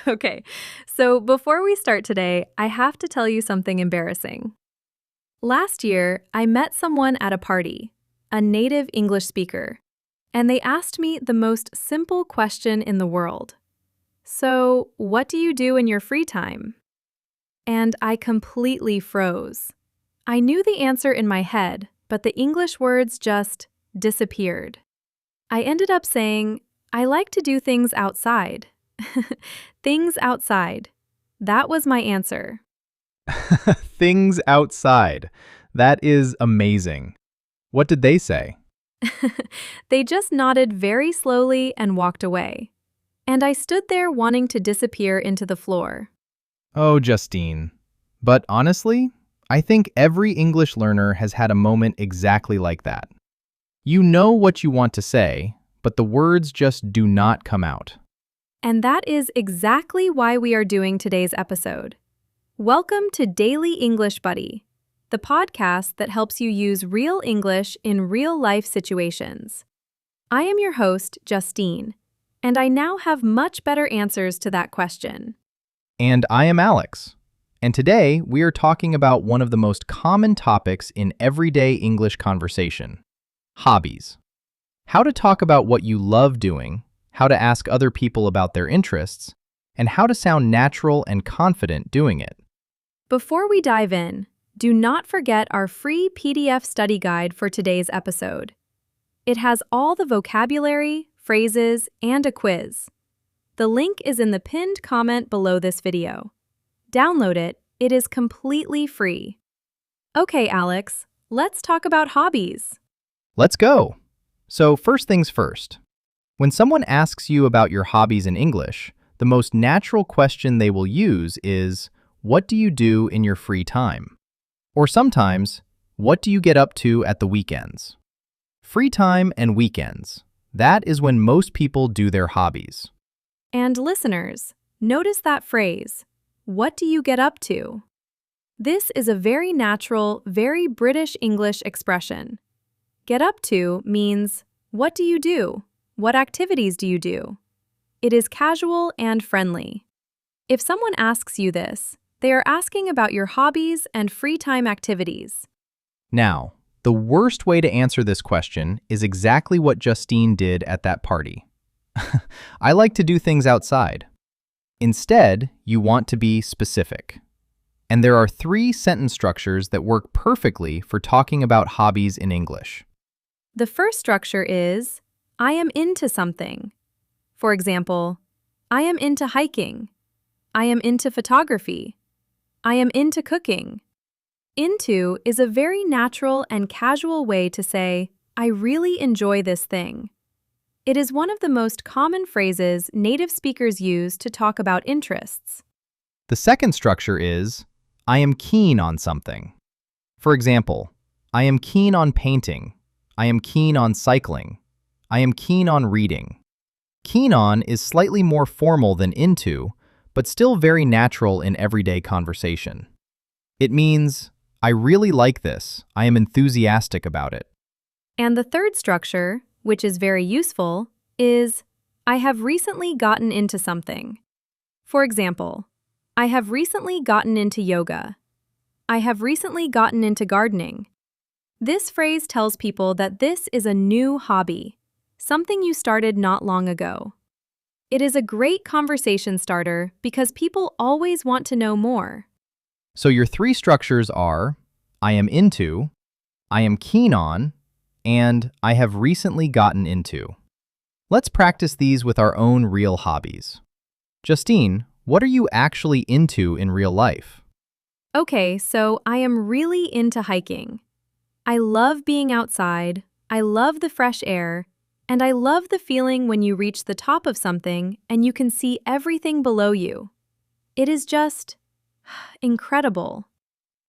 Okay, so before we start today, I have to tell you something embarrassing. Last year, I met someone at a party, a native English speaker, and they asked me the most simple question in the world. So, what do you do in your free time? And I completely froze. I knew the answer in my head, but the English words just disappeared. I ended up saying, I like to do things outside. Things outside. That was my answer. Things outside. That is amazing. What did they say? They just nodded very slowly and walked away. And I stood there wanting to disappear into the floor. Oh, Justine. But honestly, I think every English learner has had a moment exactly like that. You know what you want to say, but the words just do not come out. And that is exactly why we are doing today's episode. Welcome to Daily English Buddy, the podcast that helps you use real English in real-life situations. I am your host, Justine, and I now have much better answers to that question. And I am Alex. And today we are talking about one of the most common topics in everyday English conversation: hobbies. How to talk about what you love doing, how to ask other people about their interests, and how to sound natural and confident doing it. Before we dive in, do not forget our free PDF study guide for today's episode. It has all the vocabulary, phrases, and a quiz. The link is in the pinned comment below this video. Download it, it is completely free. Okay, Alex, let's talk about hobbies. Let's go! So first things first. When someone asks you about your hobbies in English, the most natural question they will use is, what do you do in your free time? Or sometimes, what do you get up to at the weekends? Free time and weekends. That is when most people do their hobbies. And listeners, notice that phrase, what do you get up to? This is a very natural, very British English expression. Get up to means, what do you do? What activities do you do? It is casual and friendly. If someone asks you this, they are asking about your hobbies and free time activities. Now, the worst way to answer this question is exactly what Justine did at that party. I like to do things outside. Instead, you want to be specific. And there are 3 sentence structures that work perfectly for talking about hobbies in English. The first structure is, I am into something. For example, I am into hiking. I am into photography. I am into cooking. Into is a very natural and casual way to say, I really enjoy this thing. It is one of the most common phrases native speakers use to talk about interests. The second structure is, I am keen on something. For example, I am keen on painting. I am keen on cycling. I am keen on reading. Keen on is slightly more formal than into, but still very natural in everyday conversation. It means, I really like this. I am enthusiastic about it. And the third structure, which is very useful, is, I have recently gotten into something. For example, I have recently gotten into yoga. I have recently gotten into gardening. This phrase tells people that this is a new hobby, something you started not long ago. It is a great conversation starter because people always want to know more. So your 3 structures are, I am into, I am keen on, and I have recently gotten into. Let's practice these with our own real hobbies. Justine, what are you actually into in real life? Okay, so I am really into hiking. I love being outside, I love the fresh air, and I love the feeling when you reach the top of something and you can see everything below you. It is just incredible.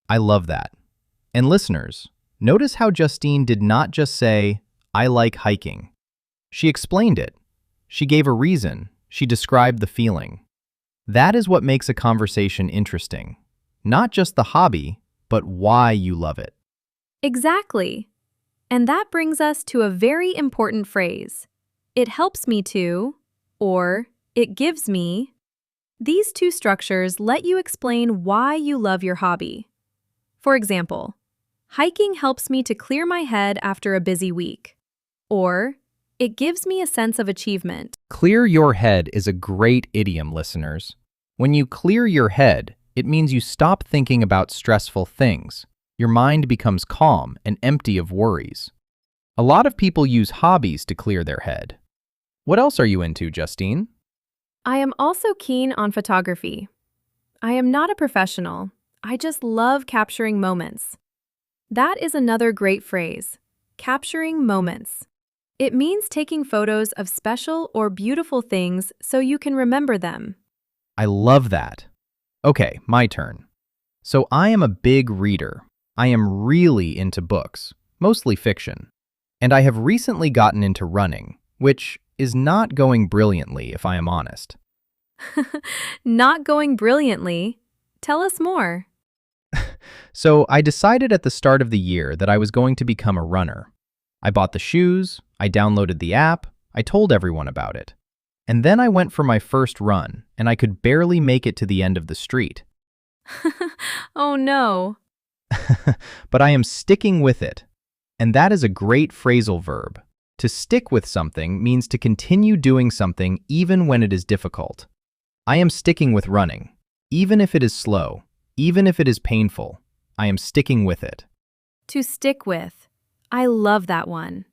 I love that. And listeners, notice how Justine did not just say, I like hiking. She explained it. She gave a reason. She described the feeling. That is what makes a conversation interesting. Not just the hobby, but why you love it. Exactly. And that brings us to a very important phrase. It helps me to, or it gives me. These two structures let you explain why you love your hobby. For example, hiking helps me to clear my head after a busy week. Or, it gives me a sense of achievement. Clear your head is a great idiom, listeners. When you clear your head, it means you stop thinking about stressful things. Your mind becomes calm and empty of worries. A lot of people use hobbies to clear their head. What else are you into, Justine? I am also keen on photography. I am not a professional. I just love capturing moments. That is another great phrase, capturing moments. It means taking photos of special or beautiful things so you can remember them. I love that. Okay, my turn. So I am a big reader. I am really into books, mostly fiction. And I have recently gotten into running, which is not going brilliantly, if I am honest. Not going brilliantly. Tell us more. So I decided at the start of the year that I was going to become a runner. I bought the shoes, I downloaded the app, I told everyone about it. And then I went for my first run, and I could barely make it to the end of the street. Oh no. But I am sticking with it. And that is a great phrasal verb. To stick with something means to continue doing something even when it is difficult. I am sticking with running. Even if it is slow, even if it is painful, I am sticking with it. To stick with. I love that one.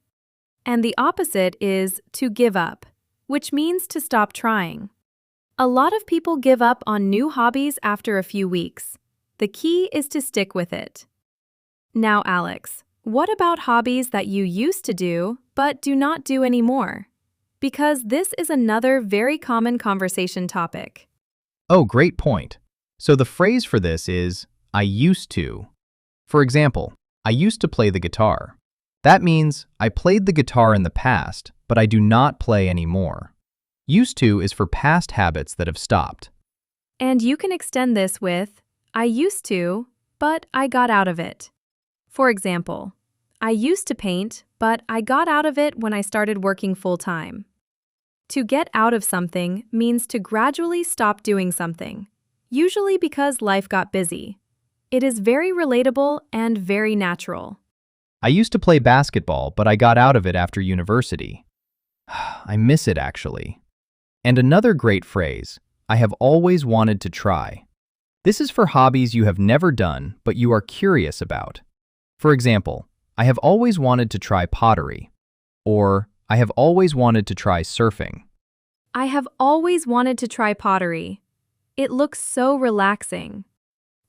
And the opposite is to give up, which means to stop trying. A lot of people give up on new hobbies after a few weeks. The key is to stick with it. Now, Alex, what about hobbies that you used to do but do not do anymore? Because this is another very common conversation topic. Oh, great point. So the phrase for this is, I used to. For example, I used to play the guitar. That means I played the guitar in the past, but I do not play anymore. Used to is for past habits that have stopped. And you can extend this with, I used to, but I got out of it. For example, I used to paint, but I got out of it when I started working full-time. To get out of something means to gradually stop doing something, usually because life got busy. It is very relatable and very natural. I used to play basketball, but I got out of it after university. I miss it, actually. And another great phrase, I have always wanted to try. This is for hobbies you have never done, but you are curious about. For example, I have always wanted to try pottery. Or, I have always wanted to try surfing. I have always wanted to try pottery. It looks so relaxing.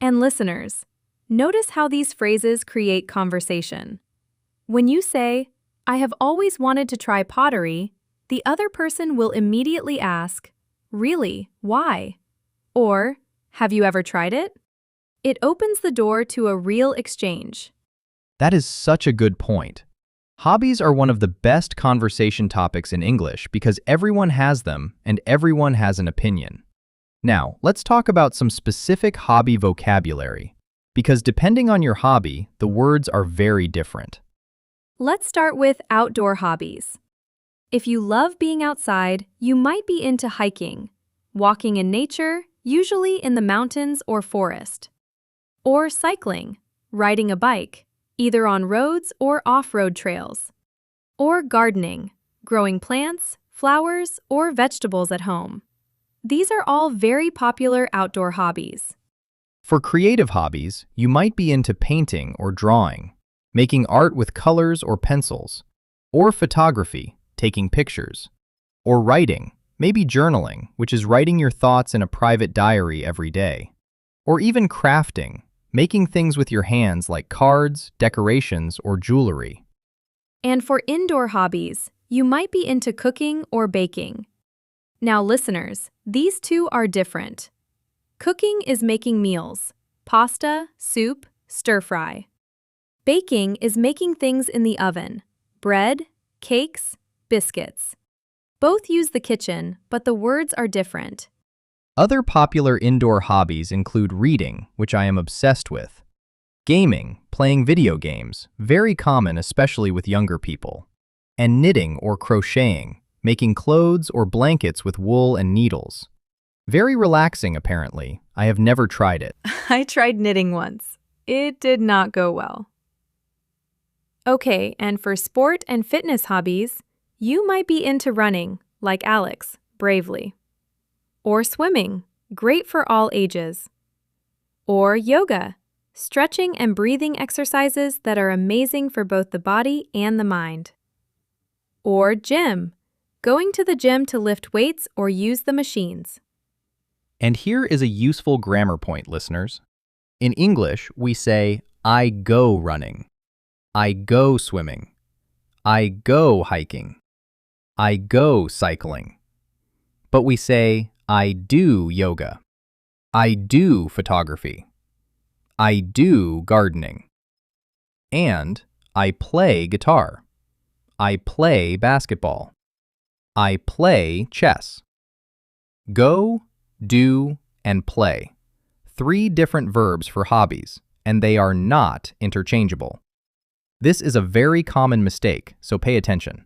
And listeners, notice how these phrases create conversation. When you say, I have always wanted to try pottery, the other person will immediately ask, really, why? Or, have you ever tried it? It opens the door to a real exchange. That is such a good point. Hobbies are one of the best conversation topics in English because everyone has them and everyone has an opinion. Now, let's talk about some specific hobby vocabulary, because depending on your hobby, the words are very different. Let's start with outdoor hobbies. If you love being outside, you might be into hiking, walking in nature, usually in the mountains or forest. Or cycling, riding a bike, either on roads or off-road trails. Or gardening, growing plants, flowers, or vegetables at home. These are all very popular outdoor hobbies. For creative hobbies, you might be into painting or drawing, making art with colors or pencils, or photography, taking pictures, or writing, maybe journaling, which is writing your thoughts in a private diary every day, or even crafting, making things with your hands like cards, decorations, or jewelry. And for indoor hobbies, you might be into cooking or baking. Now listeners, these two are different. Cooking is making meals, pasta, soup, stir-fry. Baking is making things in the oven, bread, cakes, biscuits. Both use the kitchen, but the words are different. Other popular indoor hobbies include reading, which I am obsessed with, gaming, playing video games, very common especially with younger people, and knitting or crocheting, making clothes or blankets with wool and needles. Very relaxing, apparently. I have never tried it. I tried knitting once. It did not go well. Okay, and for sport and fitness hobbies, you might be into running, like Alex, bravely. Or swimming, great for all ages. Or yoga, stretching and breathing exercises that are amazing for both the body and the mind. Or gym, going to the gym to lift weights or use the machines. And here is a useful grammar point, listeners. In English, we say, I go running. I go swimming. I go hiking. I go cycling. But we say, I do yoga. I do photography. I do gardening. And I play guitar. I play basketball. I play chess. Go, do, and play. 3 different verbs for hobbies, and they are not interchangeable. This is a very common mistake, so pay attention.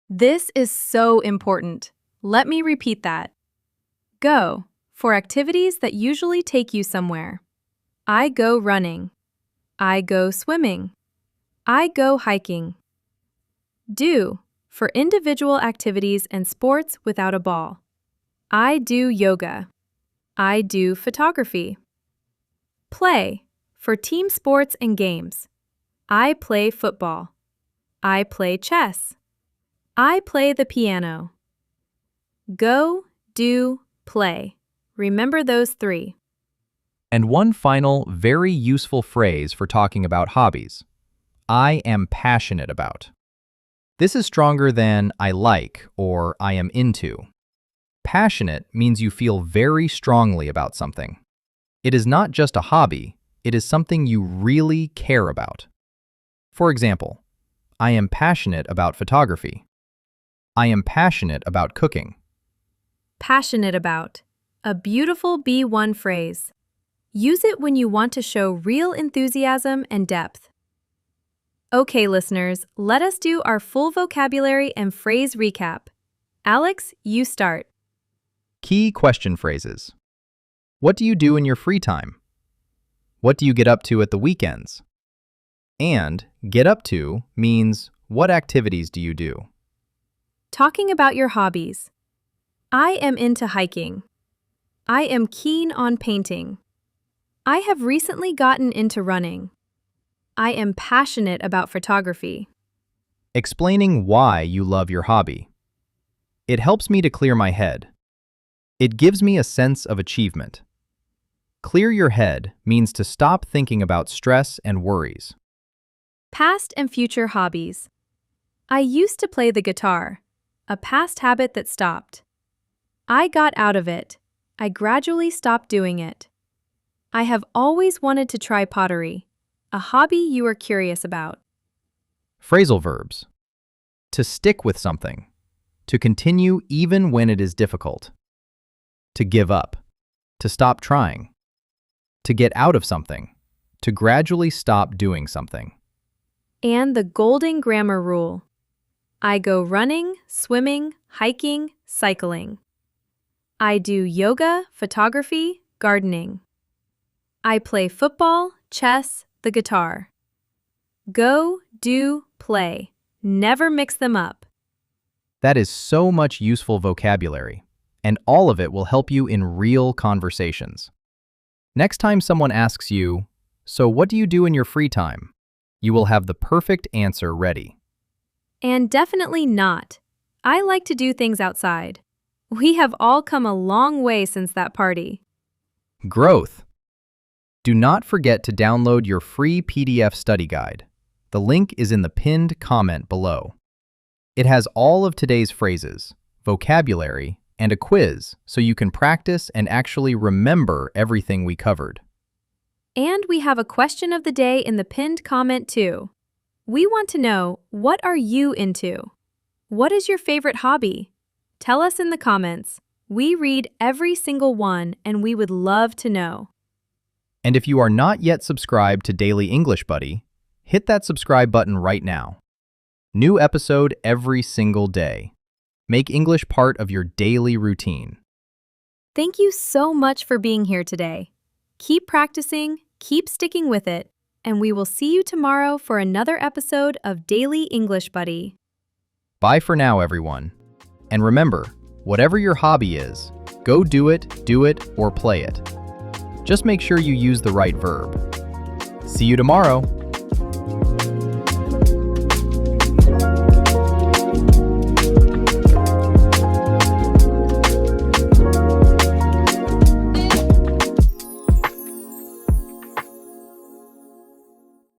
This is so important. Let me repeat that. Go, for activities that usually take you somewhere. I go running. I go swimming. I go hiking. Do, for individual activities and sports without a ball. I do yoga. I do photography. Play, for team sports and games. I play football. I play chess. I play the piano. Go, do, play. Remember those 3. And one final, very useful phrase for talking about hobbies. I am passionate about. This is stronger than I like or I am into. Passionate means you feel very strongly about something. It is not just a hobby, it is something you really care about. For example, I am passionate about photography. I am passionate about cooking. Passionate about. A beautiful B1 phrase. Use it when you want to show real enthusiasm and depth. Okay, listeners, let us do our full vocabulary and phrase recap. Alex, you start. Key question phrases. What do you do in your free time? What do you get up to at the weekends? And get up to means what activities do you do? Talking about your hobbies. I am into hiking. I am keen on painting. I have recently gotten into running. I am passionate about photography. Explaining why you love your hobby. It helps me to clear my head. It gives me a sense of achievement. Clear your head means to stop thinking about stress and worries. Past and future hobbies. I used to play the guitar, a past habit that stopped. I got out of it. I gradually stopped doing it. I have always wanted to try pottery, a hobby you are curious about. Phrasal verbs. To stick with something. To continue even when it is difficult. To give up. To stop trying. To get out of something. To gradually stop doing something. And the golden grammar rule. I go running, swimming, hiking, cycling. I do yoga, photography, gardening. I play football, chess, the guitar. Go, do, play. Never mix them up. That is so much useful vocabulary, and all of it will help you in real conversations. Next time someone asks you, "So what do you do in your free time?" you will have the perfect answer ready. And definitely not. I like to do things outside. We have all come a long way since that party. Growth. Do not forget to download your free PDF study guide. The link is in the pinned comment below. It has all of today's phrases, vocabulary, and a quiz so you can practice and actually remember everything we covered. And we have a question of the day in the pinned comment too. We want to know, what are you into? What is your favorite hobby? Tell us in the comments. We read every single one and we would love to know. And if you are not yet subscribed to Daily English Buddy, hit that subscribe button right now. New episode every single day. Make English part of your daily routine. Thank you so much for being here today. Keep practicing, keep sticking with it, and we will see you tomorrow for another episode of Daily English Buddy. Bye for now, everyone. And remember, whatever your hobby is, go do it, or play it. Just make sure you use the right verb. See you tomorrow.